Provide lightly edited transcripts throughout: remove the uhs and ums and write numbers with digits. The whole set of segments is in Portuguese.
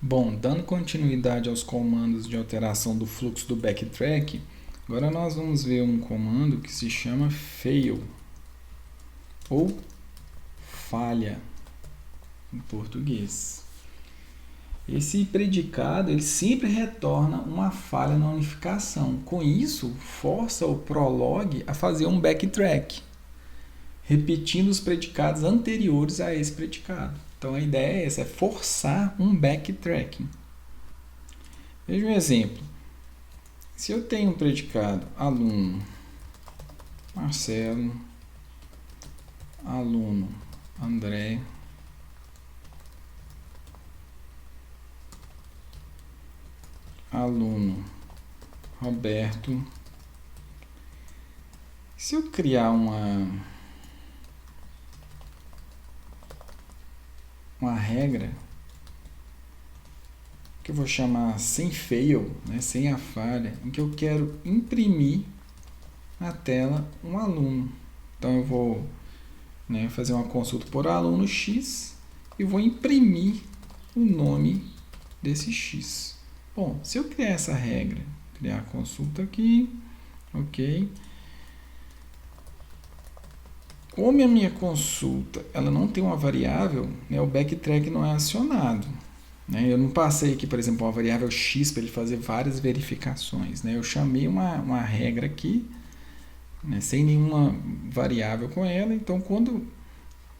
Bom, dando continuidade aos comandos de alteração do fluxo do backtrack, agora nós vamos ver um comando que se chama fail, ou falha, em português. Esse predicado ele sempre retorna uma falha na unificação. Com isso, força o Prolog a fazer um backtrack, repetindo os predicados anteriores a esse predicado. Então a ideia é essa, é forçar um backtracking. Veja um exemplo. Se eu tenho um predicado aluno Marcelo, aluno André, aluno Roberto, se eu criar uma regra que eu vou chamar sem fail, né, sem a falha, em que eu quero imprimir na tela um aluno. Então eu vou fazer uma consulta por aluno X e vou imprimir o nome desse X. Bom, se eu criar essa regra, criar a consulta aqui, ok. Como a minha consulta ela não tem uma variável, o backtrack não é acionado. Eu não passei aqui, por exemplo, uma variável x para ele fazer várias verificações. Eu chamei uma regra aqui, sem nenhuma variável com ela. Então, quando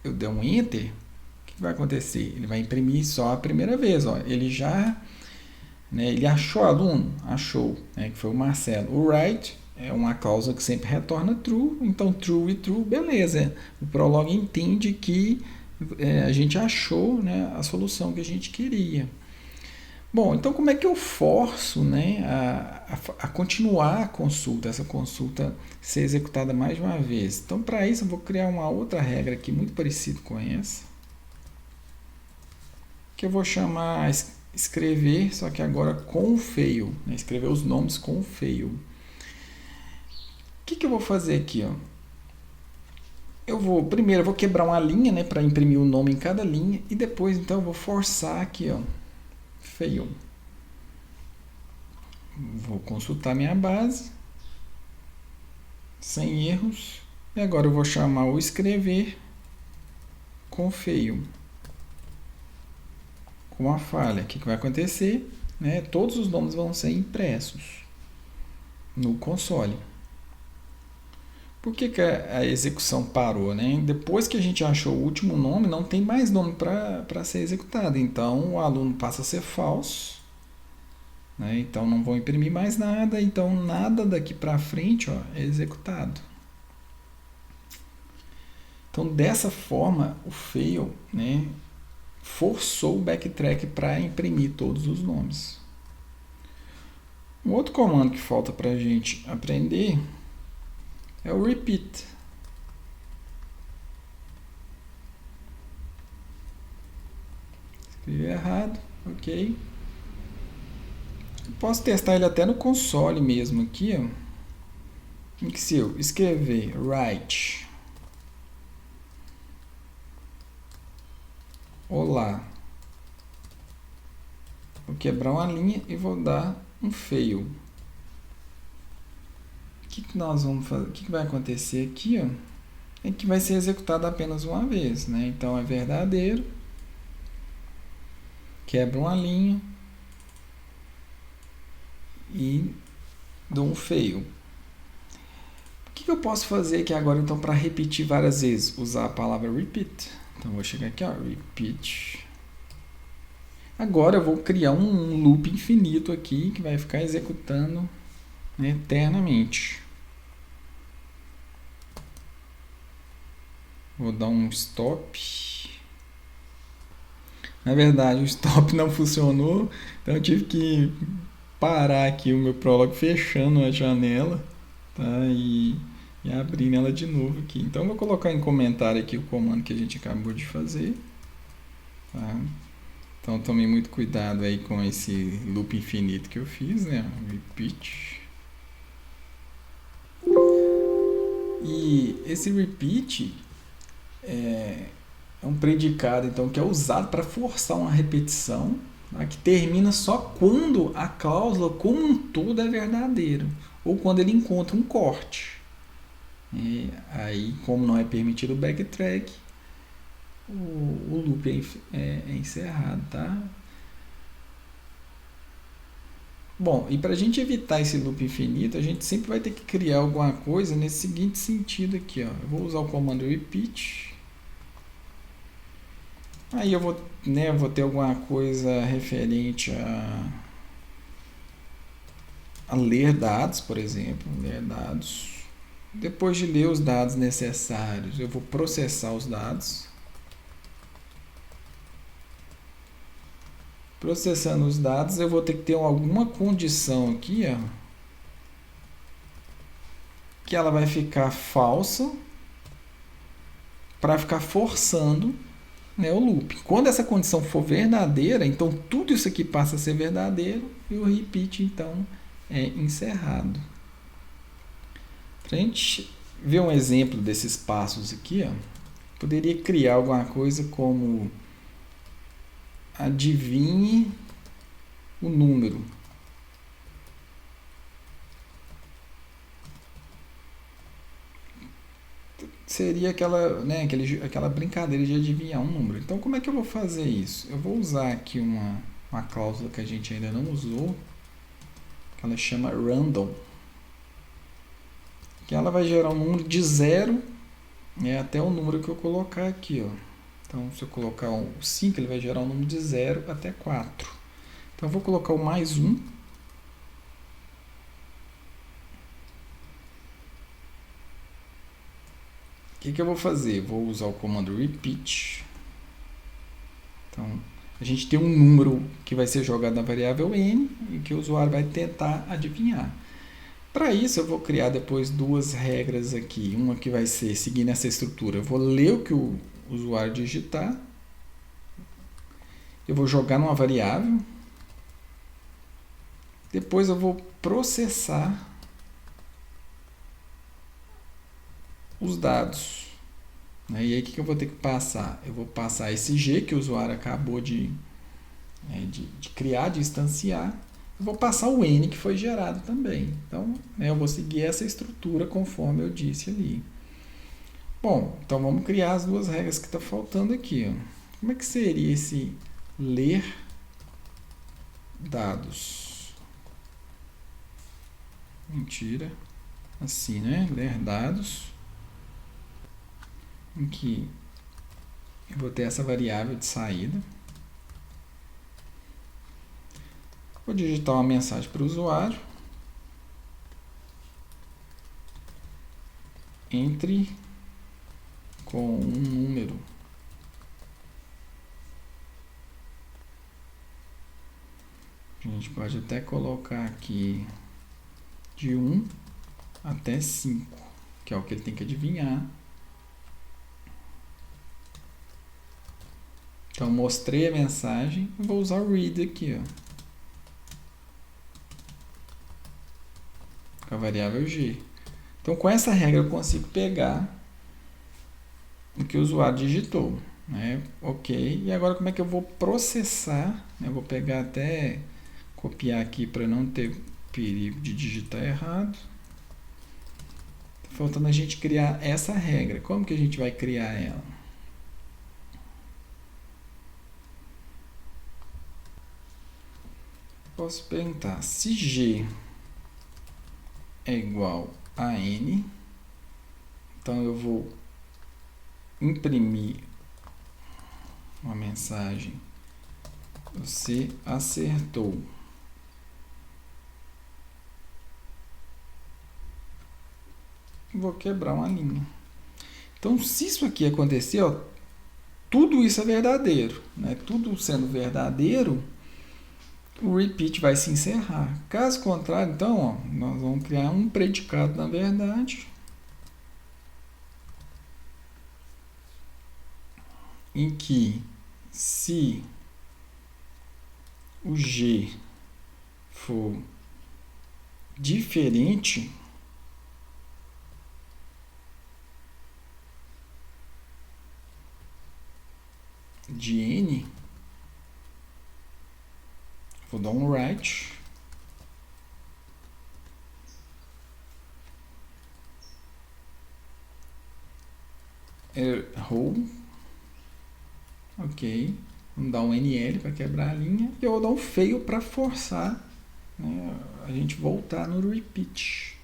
eu der um enter, o que vai acontecer? Ele vai imprimir só a primeira vez. Ele já ele achou aluno? Achou, que foi o Marcelo. O write é uma cláusula que sempre retorna true, então true e true, beleza. O Prolog entende que a gente achou a solução que a gente queria. Bom, então como é que eu forço a continuar a consulta, essa consulta ser executada mais de uma vez? Então, para isso, eu vou criar uma outra regra aqui, muito parecida com essa, que eu vou chamar escrever, só que agora com fail, escrever os nomes com fail. O que eu vou fazer aqui? Primeiro eu vou quebrar uma linha para imprimir o nome em cada linha e depois então eu vou forçar aqui, fail. Vou consultar minha base sem erros e agora eu vou chamar o escrever com fail, com a falha. O que vai acontecer? Todos os nomes vão ser impressos no console. Por que a execução parou? Depois que a gente achou o último nome, não tem mais nome para ser executado. Então, o aluno passa a ser falso. Então, não vão imprimir mais nada. Então, nada daqui para frente é executado. Então, dessa forma, o fail forçou o backtrack para imprimir todos os nomes. Um outro comando que falta para a gente aprender é o repeat. Escrevi errado, ok. Eu posso testar ele até no console mesmo aqui, em que se eu escrever write olá, vou quebrar uma linha e vou dar um fail. O que nós vamos fazer? O que vai acontecer aqui? É que vai ser executado apenas uma vez. Então é verdadeiro. Quebra uma linha. E dou um fail. O que eu posso fazer aqui agora então para repetir várias vezes? Usar a palavra repeat. Então vou chegar aqui, repeat. Agora eu vou criar um loop infinito aqui que vai ficar executando eternamente. Vou dar um stop. Na verdade, o stop não funcionou, então eu tive que parar aqui o meu Prolog fechando a janela, tá? E abrindo ela de novo aqui. Então eu vou colocar em comentário aqui o comando que a gente acabou de fazer. Tá? Então tome muito cuidado aí com esse loop infinito que eu fiz, repeat. E esse repeat é um predicado então que é usado para forçar uma repetição tá? Que termina só quando a cláusula como um todo é verdadeira, ou quando ele encontra um corte. E aí, como não é permitido o backtrack, o loop é encerrado, tá? Bom, e para a gente evitar esse loop infinito, a gente sempre vai ter que criar alguma coisa nesse seguinte sentido aqui, ó. Eu vou usar o comando repeat. Aí eu vou, né, vou ter alguma coisa referente a ler dados, por exemplo, ler dados. Depois de ler os dados necessários, eu vou processar os dados. Processando os dados, eu vou ter que ter alguma condição aqui, ó, que ela vai ficar falsa para ficar forçando, né, o loop. Quando essa condição for verdadeira, então tudo isso aqui passa a ser verdadeiro e o repeat então é encerrado. Para a gente ver um exemplo desses passos aqui, ó, poderia criar alguma coisa como adivinhe o número. Seria aquela, né, aquela brincadeira de adivinhar um número. Então, como é que eu vou fazer isso? Eu vou usar aqui uma cláusula que a gente ainda não usou, que ela chama random, que ela vai gerar um número de 0, né, até o número que eu colocar aqui, ó. Então, se eu colocar o 5, ele vai gerar um número de 0 até 4. Então, eu vou colocar o mais 1. O que eu vou fazer? Vou usar o comando repeat. Então, a gente tem um número que vai ser jogado na variável n e que o usuário vai tentar adivinhar. Para isso, eu vou criar depois duas regras aqui. Uma que vai ser, seguindo essa estrutura, eu vou ler o que o usuário digitar. Eu vou jogar numa variável. Depois eu vou processar os dados. E aí, o que eu vou ter que passar? Eu vou passar esse G que o usuário acabou de criar, de instanciar. Eu vou passar o N que foi gerado também. Então, eu vou seguir essa estrutura conforme eu disse ali. Bom, então vamos criar as duas regras que estão faltando aqui. Ó. Como é que seria esse ler dados? Mentira. Assim, né? Ler dados. Em que eu vou ter essa variável de saída. Vou digitar uma mensagem para o usuário. Entre com um número. A gente pode até colocar aqui de 1 até 5, que é o que ele tem que adivinhar. Então, mostrei a mensagem e vou usar o read aqui, ó, com a variável g. Então, com essa regra, eu consigo pegar o que o usuário digitou. Né? Ok. E agora, como é que eu vou processar? Eu vou pegar até copiar aqui para não ter perigo de digitar errado. Faltando a gente criar essa regra. Como que a gente vai criar ela? Posso perguntar, se G é igual a N, então eu vou imprimir uma mensagem, você acertou. Vou quebrar uma linha. Então, se isso aqui acontecer, ó, tudo isso é verdadeiro. Né? Tudo sendo verdadeiro, o repeat vai se encerrar. Caso contrário, então, ó, nós vamos criar um predicado na verdade, em que se o G for diferente de N, Vou dar um right. Errou. Ok. Vamos dar um NL para quebrar a linha. E eu vou dar um fail para forçar, né, a gente voltar no repeat.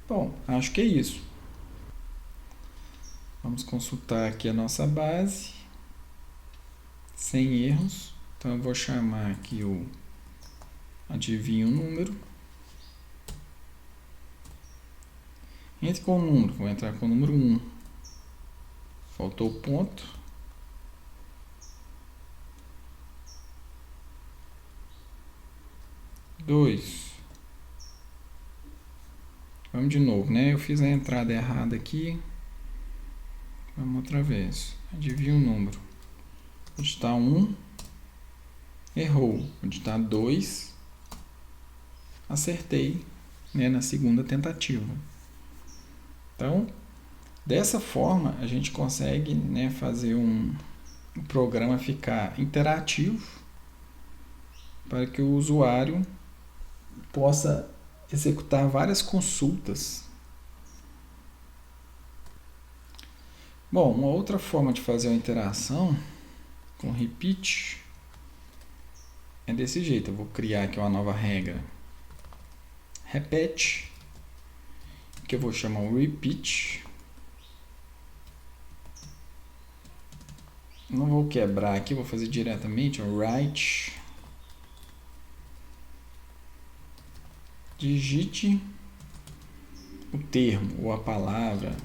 Bom, acho que é isso. Vamos consultar aqui a nossa base. Sem erros. Então eu vou chamar aqui o adivinha o número. Entre com o número. Vou entrar com o número 1. Faltou o ponto. Dois. Vamos de novo, né? Eu fiz a entrada errada aqui. Vamos outra vez. Adivinha o número. Vou digitar 1. Errou. Vou digitar 2. Acertei, né, na segunda tentativa. Então, dessa forma, a gente consegue, né, fazer o programa ficar interativo para que o usuário possa executar várias consultas. Bom, uma outra forma de fazer uma interação com repeat é desse jeito. Eu vou criar aqui uma nova regra. Repete, que eu vou chamar o repeat. Não vou quebrar aqui, vou fazer diretamente o write. Digite o termo ou a palavra.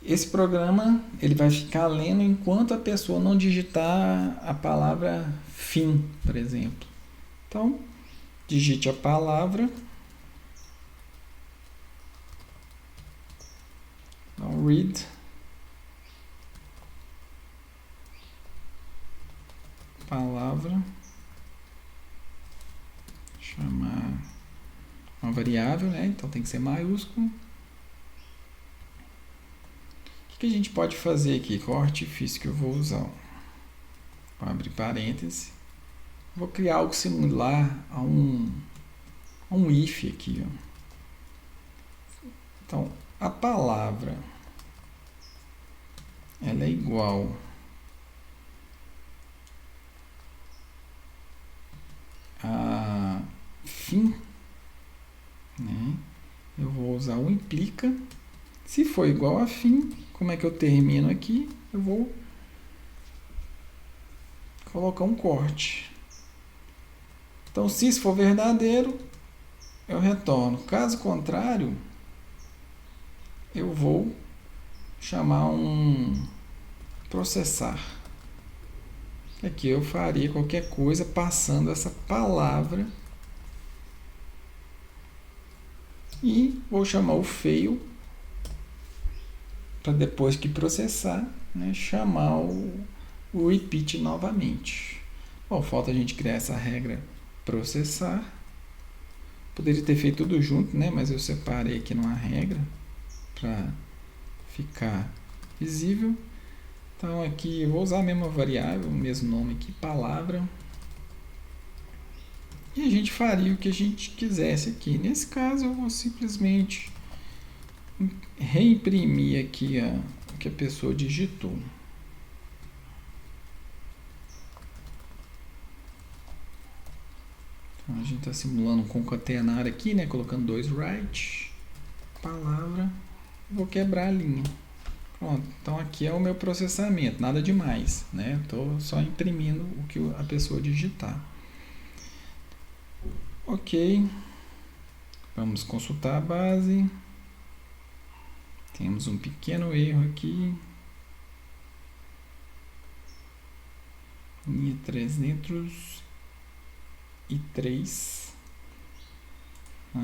Esse programa ele vai ficar lendo enquanto a pessoa não digitar a palavra fim, por exemplo. Então, digite a palavra. Então, read. Palavra. Chamar uma variável, né? Então tem que ser maiúsculo. O que a gente pode fazer aqui? Qual o artifício que eu vou usar? Vou abrir parênteses. Vou criar algo similar a um if aqui. Ó. Então, a palavra ela é igual a fim, né? Eu vou usar o implica. Se for igual a fim, como é que eu termino aqui? Eu vou colocar um corte. Então, se isso for verdadeiro, eu retorno. Caso contrário, eu vou chamar um processar. Aqui eu faria qualquer coisa passando essa palavra e vou chamar o fail para depois que processar, né, chamar o repeat novamente. Bom, falta a gente criar essa regra processar. Poderia ter feito tudo junto, né, mas eu separei aqui numa regra para ficar visível. Então aqui eu vou usar a mesma variável, o mesmo nome aqui, palavra. E a gente faria o que a gente quisesse aqui. Nesse caso eu vou simplesmente reimprimir aqui o que a pessoa digitou. Então a gente está simulando um concatenar aqui, né? Colocando 2 write, palavra, vou quebrar a linha. Pronto, então aqui é o meu processamento, nada demais, né? Estou só imprimindo o que a pessoa digitar. Ok, vamos consultar a base. Temos um pequeno erro aqui. Linha 303.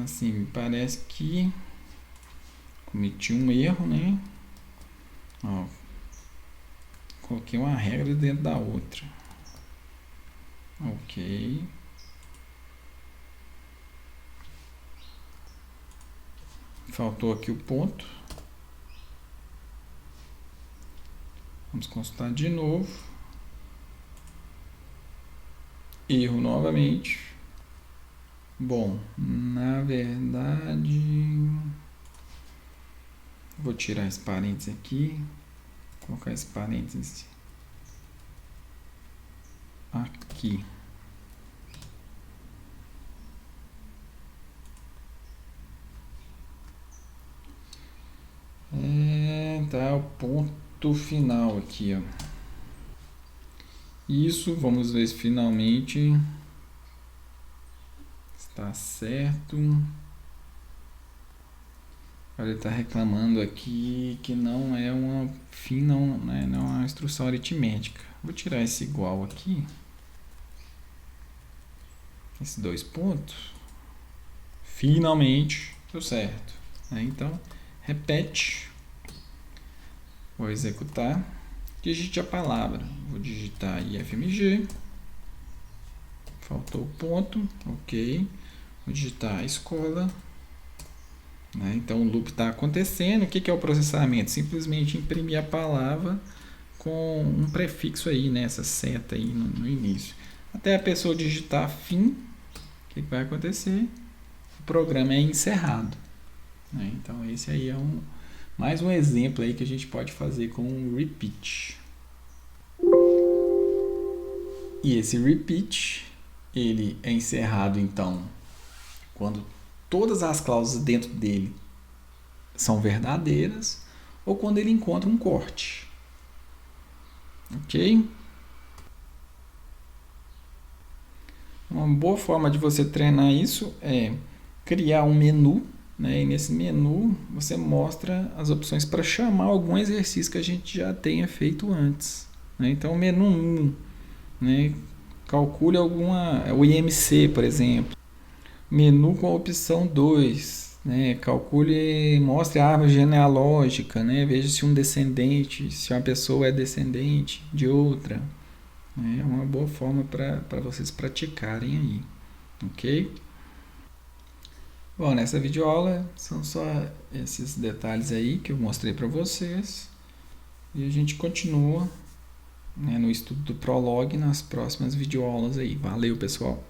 Assim, me parece que cometi um erro, né? Ó, coloquei uma regra dentro da outra. Ok. Faltou aqui o ponto. Vamos consultar de novo. Erro novamente. Bom, na verdade, vou tirar esse parênteses aqui, colocar esse parênteses aqui. Tá o ponto final aqui, ó. Isso, vamos ver se finalmente está certo. Ele está reclamando aqui que não é uma não é uma instrução aritmética. Vou tirar esse igual aqui, esses 2 pontos. Finalmente deu certo. Então, repete. Vou executar. Digite a palavra. Vou digitar IFMG. Faltou o ponto. Ok. Vou digitar a escola. Então o loop está acontecendo. O que é o processamento? Simplesmente imprimir a palavra com um prefixo aí, né? Essa seta aí no início. Até a pessoa digitar fim, o que vai acontecer? O programa é encerrado. Então esse aí é mais um exemplo aí que a gente pode fazer com um repeat. E esse repeat, ele é encerrado então quando todas as cláusulas dentro dele são verdadeiras ou quando ele encontra um corte. Ok? Uma boa forma de você treinar isso é criar um menu, né? E nesse menu você mostra as opções para chamar algum exercício que a gente já tenha feito antes. Né? Então, menu 1, né? Calcule o IMC, por exemplo. Menu com a opção 2, né? Calcule, mostre a árvore genealógica, né? Veja se um descendente, se uma pessoa é descendente de outra. É uma boa forma para vocês praticarem aí, ok? Bom, nessa videoaula são só esses detalhes aí que eu mostrei para vocês e a gente continua, né, no estudo do Prolog nas próximas videoaulas aí. Valeu, pessoal!